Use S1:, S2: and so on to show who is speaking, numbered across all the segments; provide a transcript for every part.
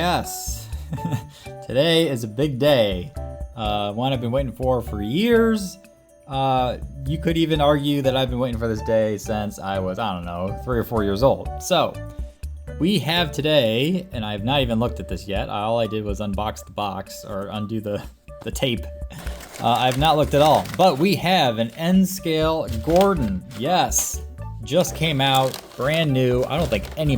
S1: Yes, today is a big day. One I've been waiting for years. You could even argue that I've been waiting for this day since I was, 3 or 4 years old. So, we have today, and I have not even looked at this yet. All I did was unbox the box, or undo the tape. I have not looked at all, but we have an N Scale Gordon. Yes, just came out, brand new. I don't think any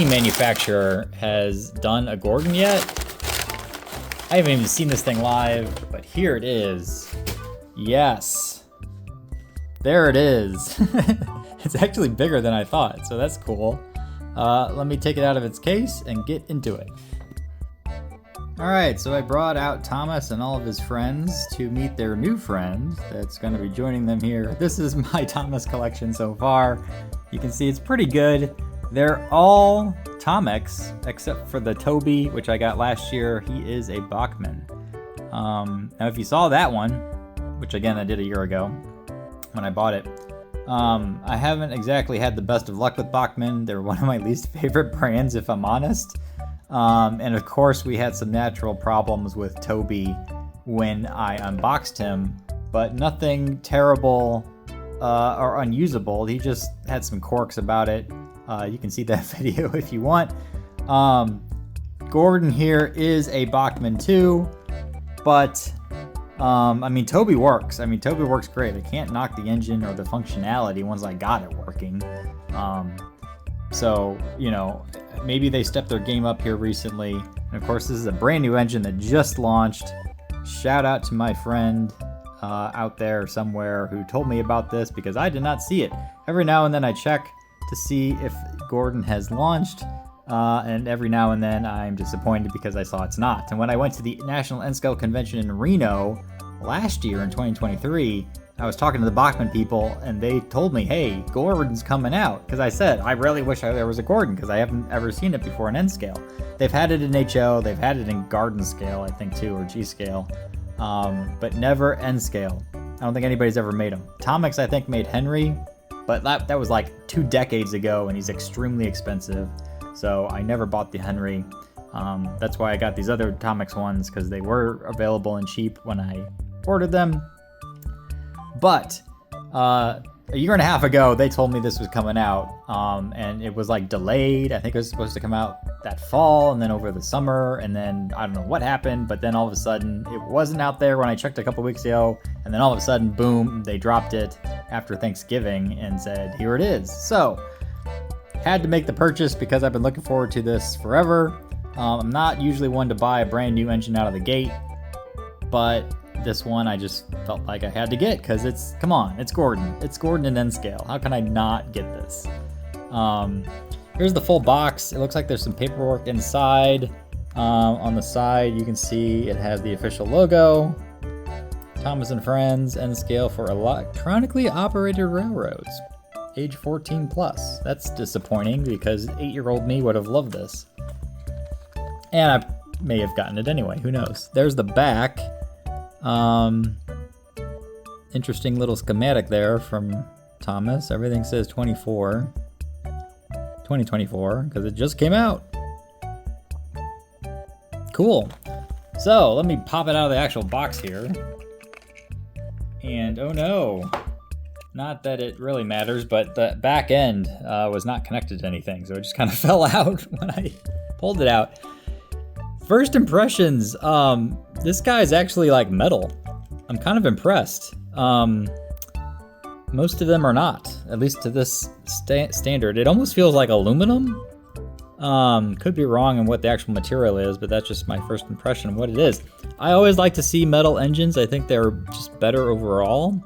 S1: manufacturer has done a Gordon yet. I haven't even seen this thing live, but here it is. Yes, there it is. It's actually bigger than I thought, so that's cool. Let me take it out of its case and get into it. All right, so I brought out Thomas and all of his friends to meet their new friend that's going to be joining them here. This is my Thomas collection so far. You can see it's pretty good. They're all Tomics, except for the Toby, which I got last year. He is a Bachmann. Now, if you saw that one, which again I did a year ago when I bought it, I haven't exactly had the best of luck with Bachmann. They're one of my least favorite brands, if I'm honest. And of course, we had some natural problems with Toby when I unboxed him, but nothing terrible or unusable. He just had some quirks about it. You can see that video if you want. Gordon here is a Bachmann too, but Toby works. Toby works great. I can't knock the engine or the functionality once I got it working. So, maybe they stepped their game up here recently. And of course, this is a brand new engine that just launched. Shout out to my friend out there somewhere who told me about this because I did not see it. Every now and then I check to see if Gordon has launched. And every now and then I'm disappointed because I saw it's not. And when I went to the National N Scale Convention in Reno last year in 2023, I was talking to the Bachmann people and they told me, hey, Gordon's coming out. Because I said, I really wish there was a Gordon because I haven't ever seen it before in N Scale. They've had it in HO, they've had it in Garden Scale, I think too, or G Scale, but never N Scale. I don't think anybody's ever made them. Tomics, I think, made Henry, but that was like 2 decades ago and he's extremely expensive. So I never bought the Henry. That's why I got these other Tomics ones because they were available and cheap when I ordered them. But a year and a half ago, they told me this was coming out, and it was like delayed. I think it was supposed to come out that fall and then over the summer, and then I don't know what happened, but then all of a sudden it wasn't out there when I checked a couple weeks ago, and then all of a sudden, boom, they dropped it after Thanksgiving and said, here it is. So, had to make the purchase because I've been looking forward to this forever. I'm not usually one to buy a brand new engine out of the gate, but this one I just felt like I had to get because come on, it's Gordon. It's Gordon in N Scale. How can I not get this? Here's the full box. It looks like there's some paperwork inside. On the side, you can see it has the official logo. Thomas and Friends, N Scale for electronically operated railroads. Age 14 plus. That's disappointing because 8-year-old me would have loved this. And I may have gotten it anyway. Who knows? There's the back. Interesting little schematic there from Thomas. Everything says 2024 because it just came out. Cool. So let me pop it out of the actual box here. And oh no, not that it really matters, but the back end was not connected to anything. So it just kind of fell out when I pulled it out. First impressions, this guy is actually like metal. I'm kind of impressed. Most of them are not, at least to this standard. It almost feels like aluminum. Could be wrong on what the actual material is, but that's just my first impression of what it is. I always like to see metal engines. I think they're just better overall.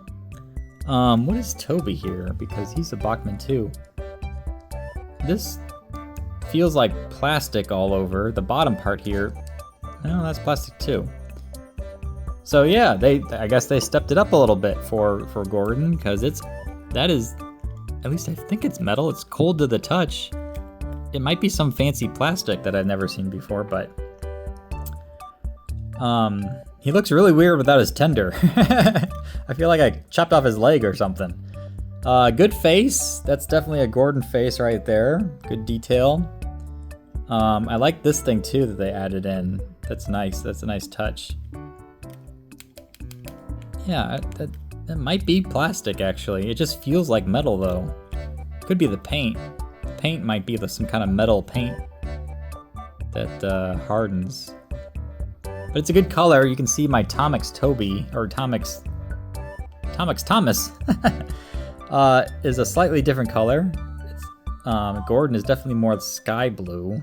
S1: What is Toby here? Because he's a Bachmann too. This feels like plastic all over. The bottom part here, no, that's plastic too. So yeah, I guess they stepped it up a little bit for Gordon because that is, at least I think it's metal. It's cold to the touch. It might be some fancy plastic that I've never seen before, but he looks really weird without his tender. I feel like I chopped off his leg or something. Good face. That's definitely a Gordon face right there. Good detail. I like this thing too that they added in. That's nice. That's a nice touch. Yeah, that might be plastic actually. It just feels like metal though. Could be the paint. The paint might be some kind of metal paint that hardens. But it's a good color. You can see my Tomix Toby, or Tomix Thomas, is a slightly different color. Gordon is definitely more sky blue.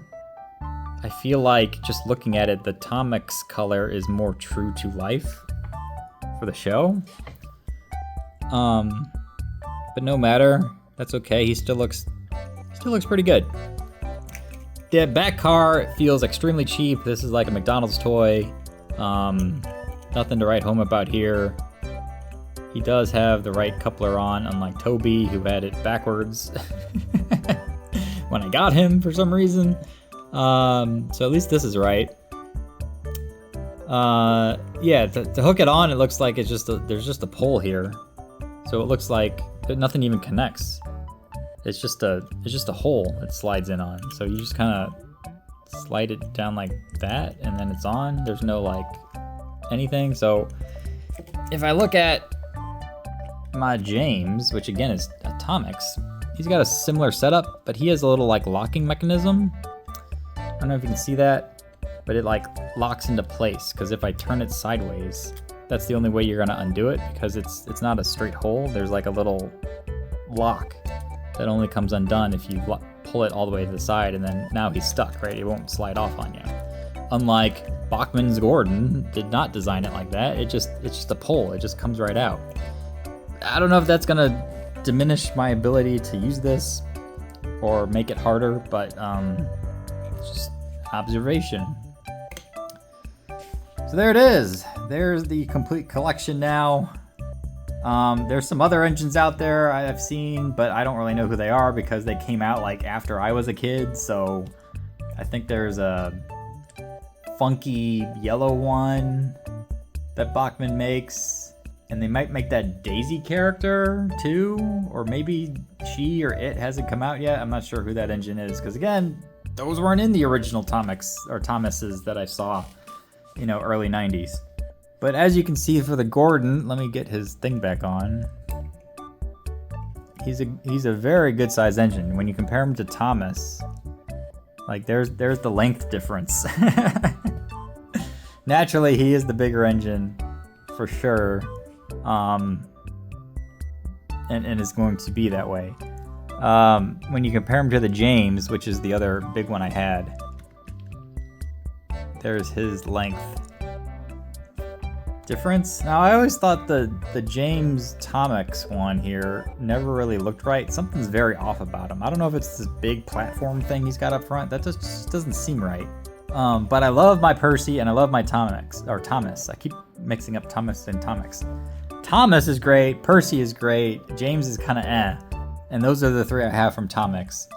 S1: I feel like just looking at it, the Tomix color is more true to life for the show. But no matter, that's okay. He still looks pretty good. The back car feels extremely cheap. This is like a McDonald's toy. Nothing to write home about here. He does have the right coupler on, unlike Toby, who had it backwards when I got him for some reason. So at least this is right. Yeah, to hook it on, it looks like it's there's just a pole here. So it looks like nothing even connects. It's just a hole it slides in on. So you just kind of slide it down like that, and then it's on. There's no like anything. So if I look at my James, which again is Tomix, he's got a similar setup, but he has a little like locking mechanism. I don't know if you can see that, but it like locks into place, because if I turn it sideways, that's the only way you're gonna undo it, because it's not a straight hole. There's like a little lock that only comes undone if you pull it all the way to the side, and then now he's stuck, right? It won't slide off on you. Unlike Bachmann's Gordon did not design it like that. It's just a pull. It just comes right out. I don't know if that's gonna diminish my ability to use this or make it harder, but it's just observation. So there it is. There's the complete collection now. There's some other engines out there I've seen, but I don't really know who they are because they came out like after I was a kid. So I think there's a funky yellow one that Bachmann makes, and they might make that Daisy character too, or maybe she or it hasn't come out yet. I'm not sure who that engine is, because again, those weren't in the original Thomases that I saw, early 90s. But as you can see for the Gordon, let me get his thing back on. He's a very good size engine. When you compare him to Thomas, like there's the length difference. Naturally, he is the bigger engine for sure, and is going to be that way. When you compare him to the James, which is the other big one I had, there's his length difference. Now, I always thought the James Tomix one here never really looked right. Something's very off about him. I don't know if it's this big platform thing he's got up front. That just doesn't seem right. But I love my Percy and I love my Thomas. I keep mixing up Thomas and Tomix. Thomas is great. Percy is great. James is kind of eh. And those are the three I have from Tomix.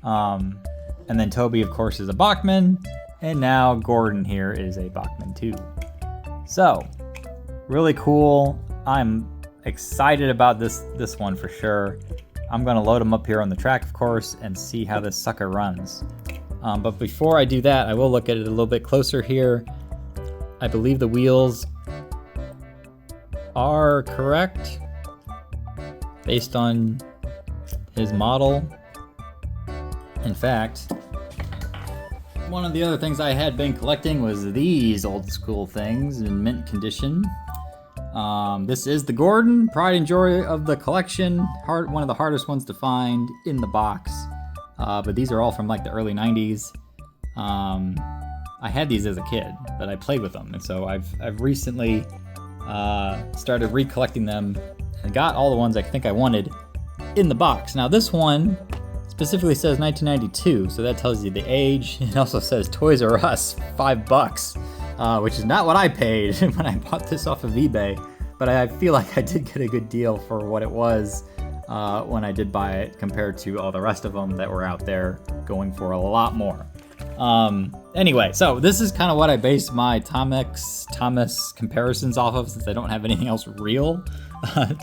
S1: And then Toby, of course, is a Bachmann. And now Gordon here is a Bachmann too. So, really cool. I'm excited about this one for sure. I'm gonna load them up here on the track, of course, and see how this sucker runs. But before I do that, I will look at it a little bit closer here. I believe the wheels are correct based on his model. In fact, one of the other things I had been collecting was these old school things in mint condition. This is the Gordon, pride and joy of the collection. One of the hardest ones to find in the box. But these are all from like the early 90s. I had these as a kid, but I played with them. And so I've recently started recollecting them and got all the ones I think I wanted in the box. Now this one specifically says 1992, so that tells you the age. It also says Toys R Us, $5, which is not what I paid when I bought this off of eBay, but I feel like I did get a good deal for what it was when I did buy it compared to all the rest of them that were out there going for a lot more. Anyway, so this is kind of what I based my Thomas comparisons off of, since I don't have anything else real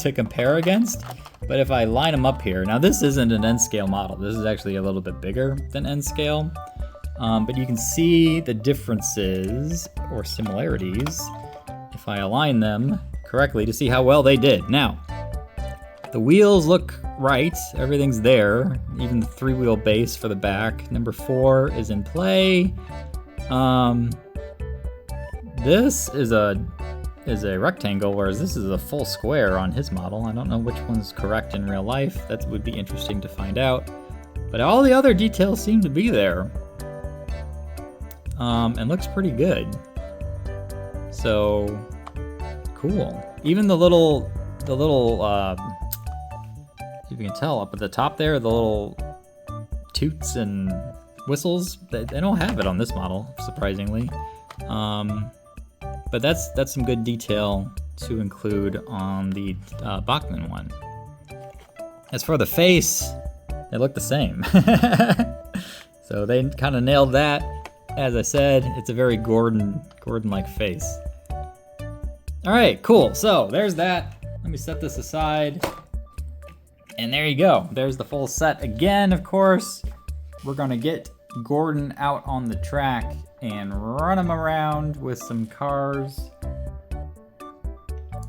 S1: to compare against. But if I line them up here, now this isn't an N Scale model. This is actually a little bit bigger than N Scale. But you can see the differences or similarities if I align them correctly to see how well they did. Now, the wheels look right, everything's there, even the 3-wheel base for the back. Number 4 is in play. This is a rectangle, whereas this is a full square on his model. I don't know which one's correct in real life. That would be interesting to find out. But all the other details seem to be there. And looks pretty good. So, cool. Even the little, if you can tell up at the top there, the little toots and whistles, they don't have it on this model, surprisingly. But that's some good detail to include on the Bachmann one. As for the face, they look the same. So they kind of nailed that. As I said, it's a very Gordon-like face. All right, cool. So there's that. Let me set this aside. And there you go. There's the full set again, of course. We're gonna get Gordon out on the track and run him around with some cars.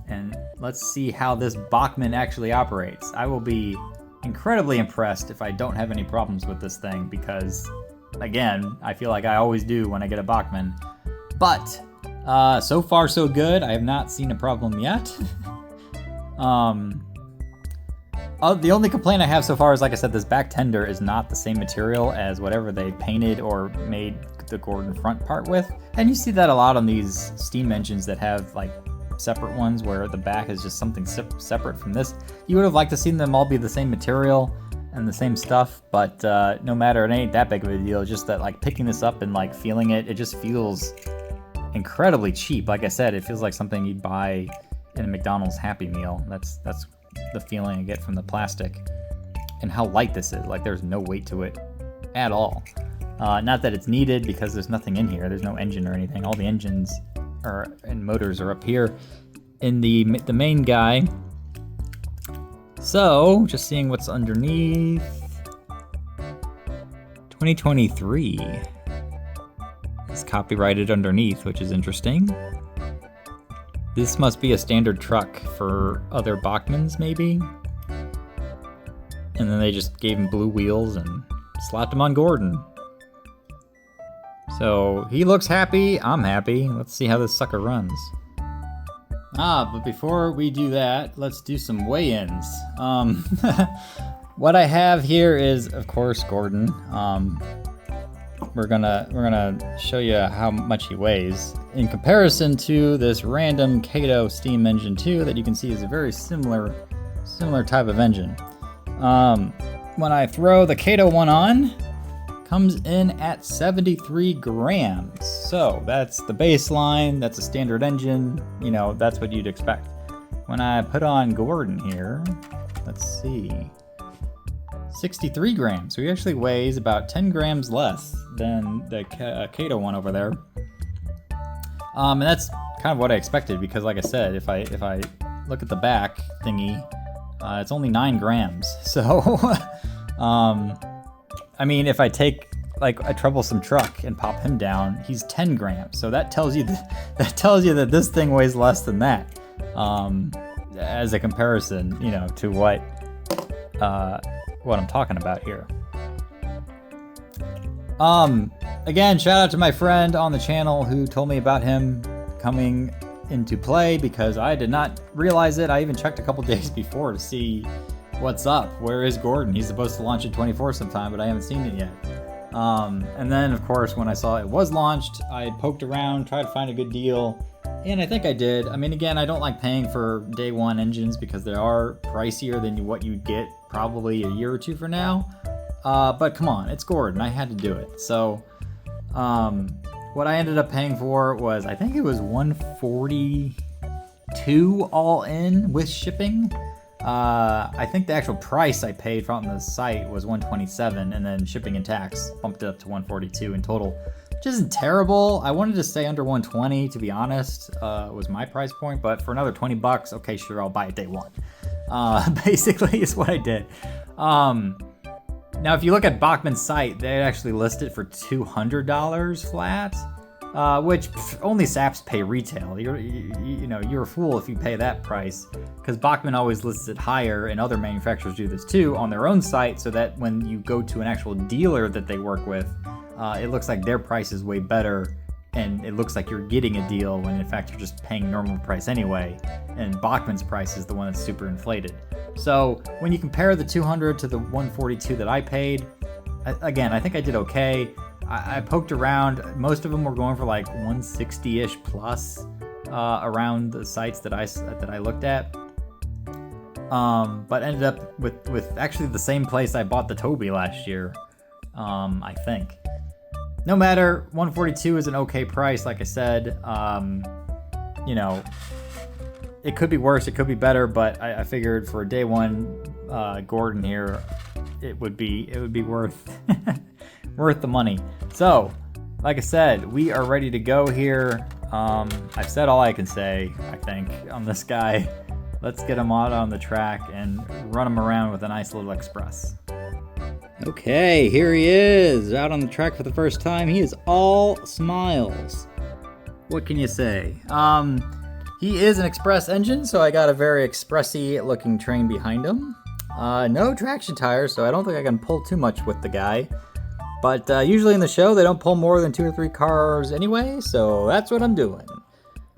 S1: And let's see how this Bachmann actually operates. I will be incredibly impressed if I don't have any problems with this thing because, again, I feel like I always do when I get a Bachmann. But so far so good. I have not seen a problem yet. The only complaint I have so far is, like I said, this back tender is not the same material as whatever they painted or made the Gordon front part with. And you see that a lot on these steam engines that have like separate ones where the back is just something separate from this. You would have liked to see them all be the same material and the same stuff, but no matter, it ain't that big of a deal. Just that, like, picking this up and like feeling it, it just feels incredibly cheap. Like I said, it feels like something you'd buy in a McDonald's Happy Meal. That's the feeling I get from the plastic and how light this is. Like, there's no weight to it at all. Not that it's needed because there's nothing in here. There's no engine or anything. All the engines and motors are up here in the main guy. So, just seeing what's underneath. 2023 is copyrighted underneath, which is interesting. This must be a standard truck for other Bachmanns, maybe? And then they just gave him blue wheels and slapped him on Gordon. So he looks happy, I'm happy. Let's see how this sucker runs. But before we do that, let's do some weigh-ins. What I have here is, of course, Gordon. We're gonna show you how much he weighs in comparison to this random Kato steam engine 2 that you can see is a very similar type of engine. When I throw the Kato one on, comes in at 73 grams. So that's the baseline, that's a standard engine, you know, that's what you'd expect. When I put on Gordon here, let's see, 63 grams. So he actually weighs about 10 grams less than the Kato one over there. And that's kind of what I expected because, like I said, if I look at the back thingy, it's only 9 grams. So, I mean, if I take like a troublesome truck and pop him down, he's 10 grams. So that tells you that this thing weighs less than that. As a comparison, you know, to what I'm talking about here. Again, shout out to my friend on the channel who told me about him coming into play because I did not realize it. I even checked a couple days before to see what's up. Where is Gordon? He's supposed to launch in 24 sometime, but I haven't seen it yet. And then, of course, when I saw it was launched, I poked around, tried to find a good deal, and I think I did. I mean, again, I don't like paying for day one engines because they are pricier than what you'd get probably a year or two from now. But come on, it's Gordon. I had to do it. So what I ended up paying for was, I think it was $142 all in with shipping. I think the actual price I paid from the site was $127, and then shipping and tax bumped it up to $142 in total, which isn't terrible. I wanted to stay under $120, to be honest, was my price point, but for another $20, okay, sure, I'll buy it day one. Basically is what I did. Now, if you look at Bachmann's site, they actually list it for $200 flat, which only saps pay retail. You're a fool if you pay that price, because Bachmann always lists it higher, and other manufacturers do this too on their own site, so that when you go to an actual dealer that they work with, it looks like their price is way better, and it looks like you're getting a deal when in fact you're just paying normal price anyway, and Bachmann's price is the one that's super inflated. So when you compare the 200 to the 142 that I paid, again, I think I did okay. I poked around. Most of them were going for like 160-ish plus around the sites that I looked at. But ended up with actually the same place I bought the Toby last year, I think. No matter, 142 is an okay price, like I said. It could be worse, it could be better, but I figured for a day one Gordon here, it would be worth worth the money. So, like I said, we are ready to go here. I've said all I can say, I think, on this guy. Let's get him out on the track and run him around with a nice little express. Okay, here he is, out on the track for the first time. He is all smiles. What can you say? He is an express engine, so I got a very expressy looking train behind him. No traction tires, so I don't think I can pull too much with the guy. But usually in the show, they don't pull more than 2 or 3 cars anyway, so that's what I'm doing.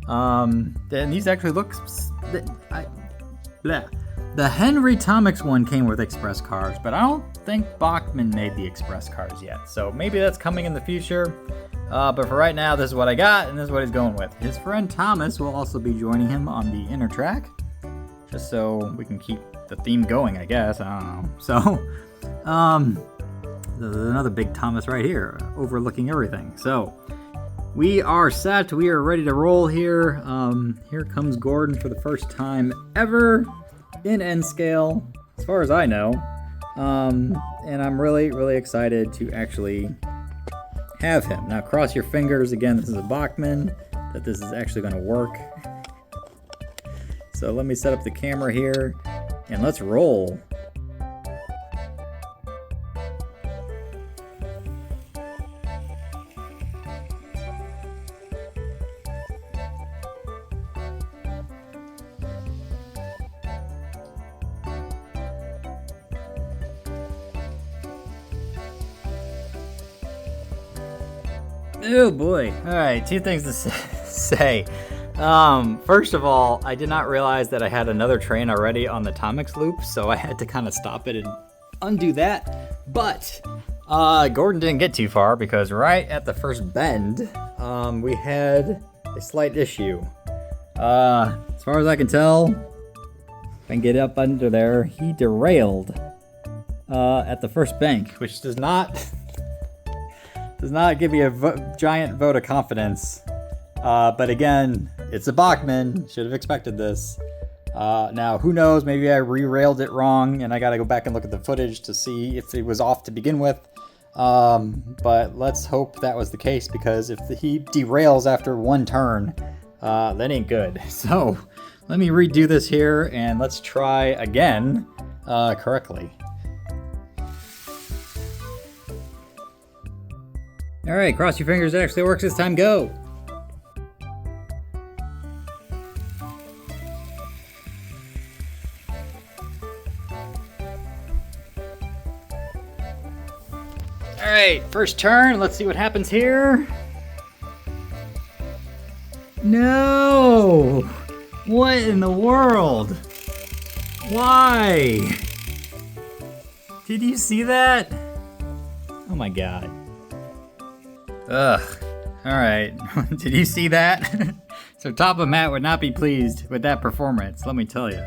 S1: And these actually look... The Henry Tomics one came with express cars, but I don't think Bachmann made the express cars yet, so maybe that's coming in the future. But for right now, this is what I got, and this is what he's going with. His friend Thomas will also be joining him on the inner track, just so we can keep the theme going, I guess. I don't know. So, there's another big Thomas right here, overlooking everything. So, we are set. We are ready to roll here. Here comes Gordon for the first time ever in N Scale, as far as I know. And I'm really, really excited to actually have him. Now cross your fingers, again, this is a Bachmann, that this is actually going to work. So let me set up the camera here, and let's roll. Oh boy. Alright, 2 things to say. First of all, I did not realize that I had another train already on the Tomics loop, so I had to kind of stop it and undo that. But Gordon didn't get too far, because right at the first bend, we had a slight issue. As far as I can tell, if I can get up under there, he derailed at the first bank, which does not give me a giant vote of confidence. But again, it's a Bachmann. Should have expected this. Now, who knows? Maybe I re-railed it wrong, and I got to go back and look at the footage to see if it was off to begin with. But let's hope that was the case, because if he derails after one turn, that ain't good. So let me redo this here, and let's try again correctly. All right, cross your fingers, it actually works this time, go. All right, first turn, let's see what happens here. No! What in the world? Why? Did you see that? Oh my God. Ugh. Alright. Did you see that? So Top of Matt would not be pleased with that performance, let me tell you.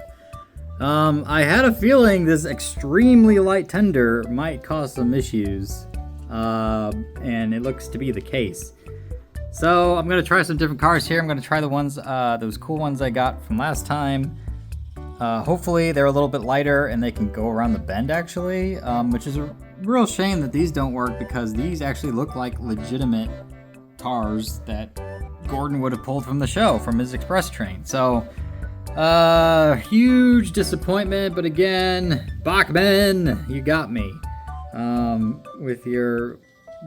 S1: I had a feeling this extremely light tender might cause some issues. And it looks to be the case. So I'm going to try some different cars here. I'm going to try the ones, those cool ones I got from last time. Hopefully they're a little bit lighter and they can go around the bend actually, which is a real shame that these don't work, because these actually look like legitimate cars that Gordon would have pulled from the show, from his express train. So, huge disappointment, but again, Bachmann, you got me. with your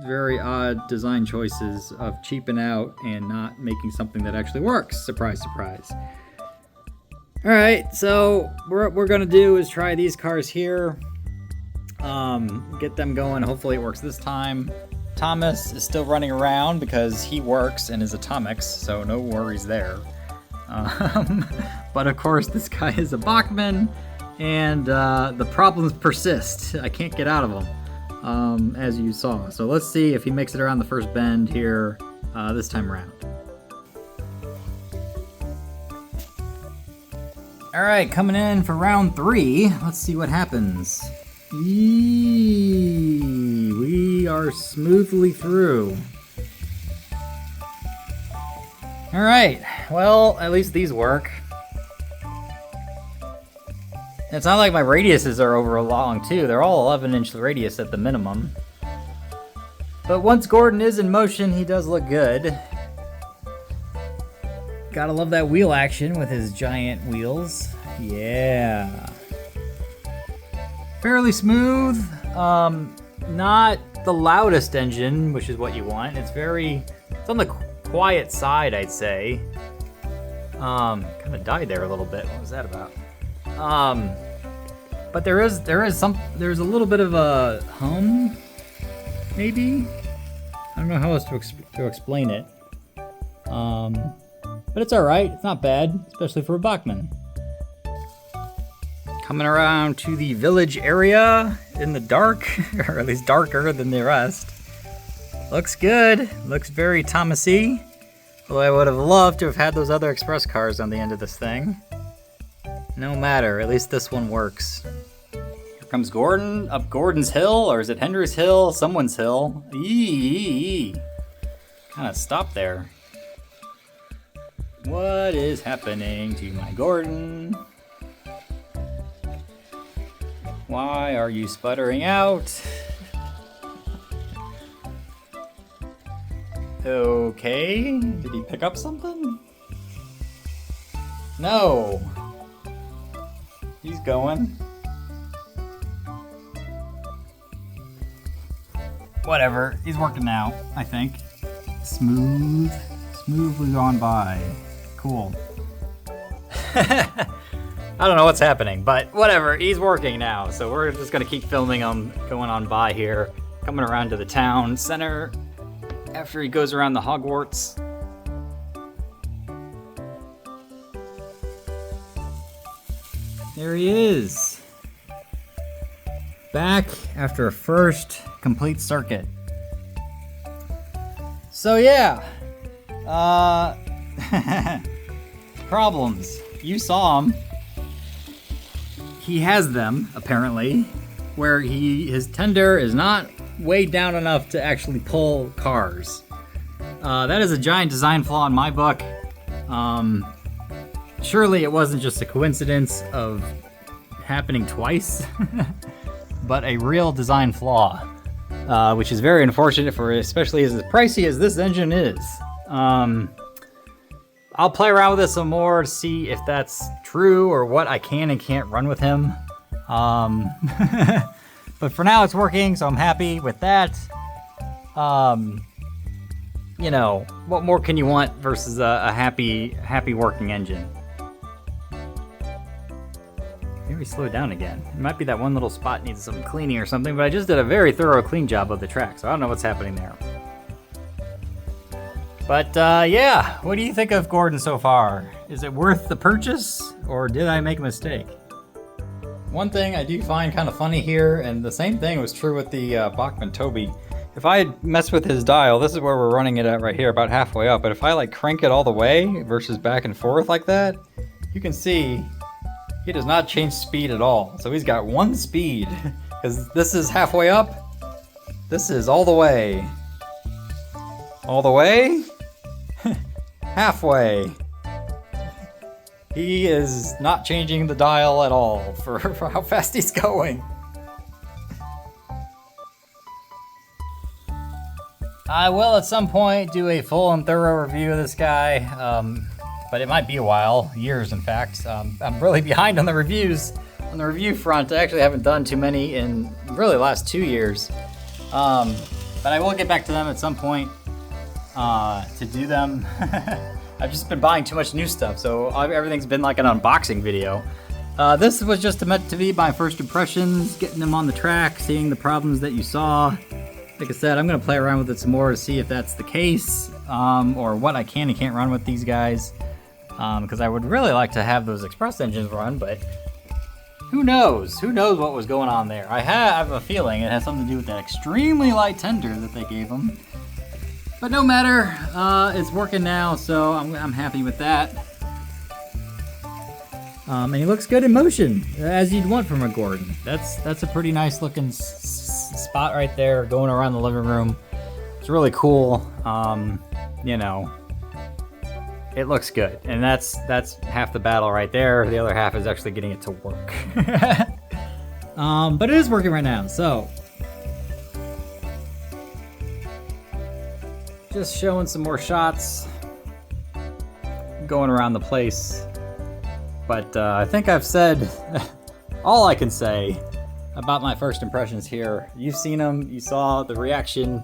S1: very odd design choices of cheaping out and not making something that actually works. Surprise, surprise. All right, so what we're gonna do is try these cars here, get them going. Hopefully it works this time. Thomas is still running around because he works and is atomics, so no worries there. But of course this guy is a Bachmann, and the problems persist. I can't get out of them, as you saw. So let's see if he makes it around the first bend here this time around. All right, coming in for round 3. Let's see what happens. We are smoothly through. All right, well, at least these work. It's not like my radiuses are over long too. They're all 11-inch radius at the minimum. But once Gordon is in motion, he does look good. Gotta love that wheel action with his giant wheels. Yeah. Fairly smooth. Not the loudest engine, which is what you want. It's on the quiet side, I'd say. Kind of died there a little bit. What was that about? But there's a little bit of a hum, maybe? I don't know how else to explain it. But it's alright, it's not bad, especially for a Bachmann. Coming around to the village area in the dark, or at least darker than the rest. Looks good, looks very Thomas-y. Although I would have loved to have had those other express cars on the end of this thing. No matter, at least this one works. Here comes Gordon, up Gordon's hill, or is it Henry's hill? Someone's hill. Kind of stopped there. What is happening to my Gordon? Why are you sputtering out? Okay, did he pick up something? No. He's going. Whatever, he's working now, I think. Smoothly gone by. Cool. I don't know what's happening, but whatever, he's working now. So we're just gonna keep filming him going on by here, coming around to the town center after he goes around the Hogwarts. There he is. Back after a first complete circuit. So yeah, problems. You saw him. He has them, apparently, where his tender is not weighed down enough to actually pull cars. That is a giant design flaw in my book. Surely it wasn't just a coincidence of happening twice, but a real design flaw, which is very unfortunate for especially as pricey as this engine is. I'll play around with it some more to see if that's true or what I can and can't run with him. But for now it's working, so I'm happy with that. You know, what more can you want versus a happy working engine? Maybe slow down again. It might be that one little spot needs some cleaning or something, but I just did a very thorough clean job of the track, so I don't know what's happening there. But yeah, what do you think of Gordon so far? Is it worth the purchase, or did I make a mistake? One thing I do find kind of funny here, and the same thing was true with the Bachmann Toby. If I had messed with his dial, this is where we're running it at right here, about halfway up, but if I like crank it all the way versus back and forth like that, you can see he does not change speed at all. So he's got one speed, because this is halfway up, this is all the way. All the way? Halfway. He is not changing the dial at all for how fast he's going. I will at some point do a full and thorough review of this guy, but it might be a while, years in fact. I'm really behind on the reviews On the review front, I actually haven't done too many in really the last 2 years. But I will get back to them at some point to do them. I've just been buying too much new stuff, so everything's been like an unboxing video. This was just meant to be my first impressions, getting them on the track, seeing the problems that you saw. Like I said, I'm going to play around with it some more to see if that's the case, or what I can and can't run with these guys. Because I would really like to have those express engines run, but who knows? Who knows what was going on there? I have a feeling it has something to do with that extremely light tender that they gave them. But no matter, it's working now, so I'm happy with that. And he looks good in motion, as you'd want from a Gordon. That's a pretty nice looking spot right there, going around the living room. It's really cool. You know, it looks good, and that's half the battle right there. The other half is actually getting it to work. But it is working right now, so just showing some more shots, going around the place. But I think I've said all I can say about my first impressions here. You've seen them, you saw the reaction.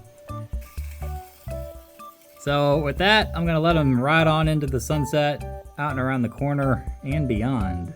S1: So with that, I'm gonna let them ride on into the sunset, out and around the corner and beyond.